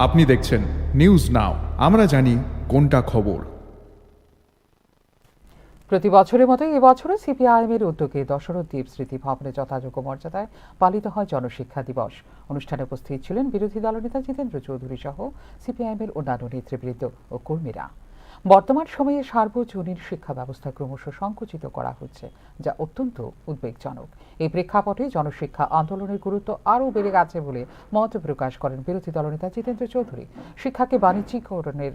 আপনি দেখছেন news now, আমরা জানি কোনটা খবর। প্রতি বছরের মতো এবছরও সিপিআইএমের উদ্যোগে দশরথ দ্বীপ স্মৃতি ভবনে যথাযোগ্য মর্যাদায় পালিত হয় জনশিক্ষা দিবস। অনুষ্ঠানে উপস্থিত ছিলেন বিরোধী দলনেতা জিতেন্দ্র চৌধুরী সহ সিপিআইএমের অন্যান্য নেতৃবৃন্দ ও কর্মীরা। বর্তমান সময়ে সার্বজনীন শিক্ষা ব্যবস্থা ক্রমশ সংকুচিত করা হচ্ছে, যা অত্যন্ত উদ্বেগজনক। এই প্রেক্ষাপটে জনশিক্ষা আন্দোলনের গুরুত্ব আরও বেড়ে গেছে বলে মত প্রকাশ করেন বিরোধী দলনেতা জিতেন্দ্র চৌধুরী। শিক্ষাকে বাণিজ্যিকরণের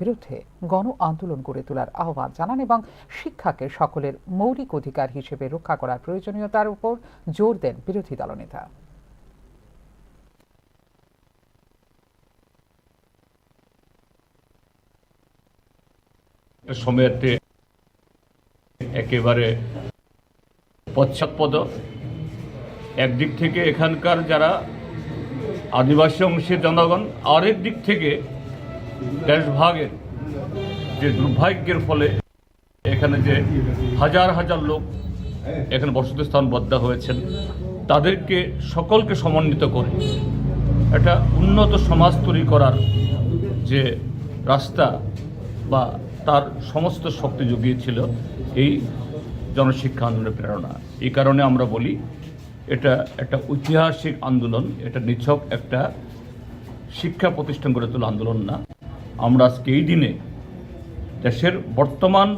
বিরুদ্ধে গণ আন্দোলন গড়ে তোলার আহ্বান জানান এবং শিক্ষাকে সকলের মৌলিক অধিকার হিসেবে রক্ষা করার প্রয়োজনীয়তার উপর জোর দেন বিরোধী দলনেতা। সময়তে একেবারে পশ্চাৎপদ। একদিক থেকে এখানকার যারা আদিবাসী অংশের জনগণ, আরেক দিক থেকে দেশভাগের যে দুর্ভাগ্যের ফলে এখানে যে হাজার হাজার লোক এখানে বসতি স্থানবদ্ধ হয়েছেন, তাদেরকে সকলকে সমন্বিত করে একটা উন্নত সমাজ তৈরি করার যে রাস্তা বা তার সমস্ত শক্তি জুগিয়েছিল এই জনশিক্ষা আন্দোলনের প্রেরণা। এই কারণে আমরা বলি এটা একটা ঐতিহাসিক আন্দোলন, এটা নিছক একটা শিক্ষা প্রতিষ্ঠান গড়ে তোলা আন্দোলন না। আমরা আজকে এই দিনে দেশের বর্তমান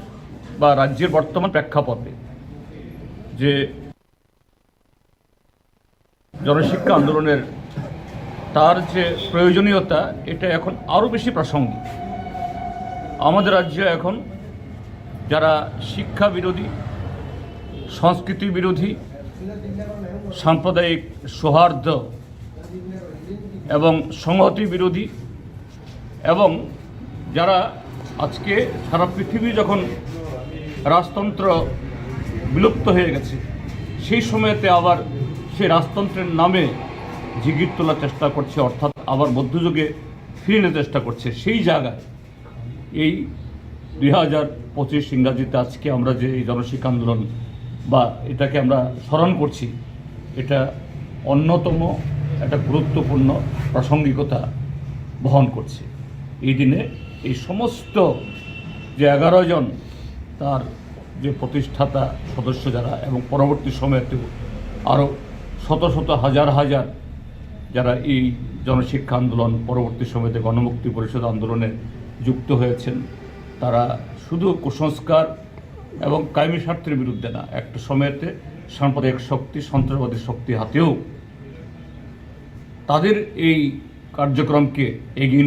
বা রাজ্যের বর্তমান প্রেক্ষাপটে যে জনশিক্ষা আন্দোলনের তার যে প্রয়োজনীয়তা, এটা এখন আরও বেশি প্রাসঙ্গিক। আমাদের রাজ্যে এখন যারা শিক্ষা বিরোধী, সংস্কৃতি বিরোধী, সাম্প্রদায়িক সৌহার্দ্য এবং সংহতি বিরোধী, এবং যারা আজকে সারা পৃথিবী যখন রাজতন্ত্র বিলুপ্ত হয়ে গেছে, সেই সময়তে আবার সেই রাজতন্ত্রের নামে জিগির তোলার চেষ্টা করছে, অর্থাৎ আবার মধ্যযুগে ফিরে নিতে চেষ্টা করছে, সেই জায়গায় এই 2025 ইংরাজিতে আজকে আমরা যে এই জনশিক্ষা আন্দোলন বা এটাকে আমরা স্মরণ করছি, এটা অন্যতম একটা গুরুত্বপূর্ণ প্রাসঙ্গিকতা বহন করছে। এই দিনে এই সমস্ত যে 11 জন তার যে প্রতিষ্ঠাতা সদস্য যারা, এবং পরবর্তী সময়তেও আরও শত শত হাজার হাজার যারা এই জনশিক্ষা আন্দোলন পরবর্তী সময়তে গণমুক্তি পরিষদ আন্দোলনে যুক্ত হয়েছেন, তারা শুধু কুসংস্কার এবং কায়েমি স্বার্থের বিরুদ্ধে না, একটা সময়তে সাম্প্রদায়িক শক্তি, সন্ত্রাসবাদী শক্তি হাতেও তাদের এই কার্যক্রমকে এগিয়ে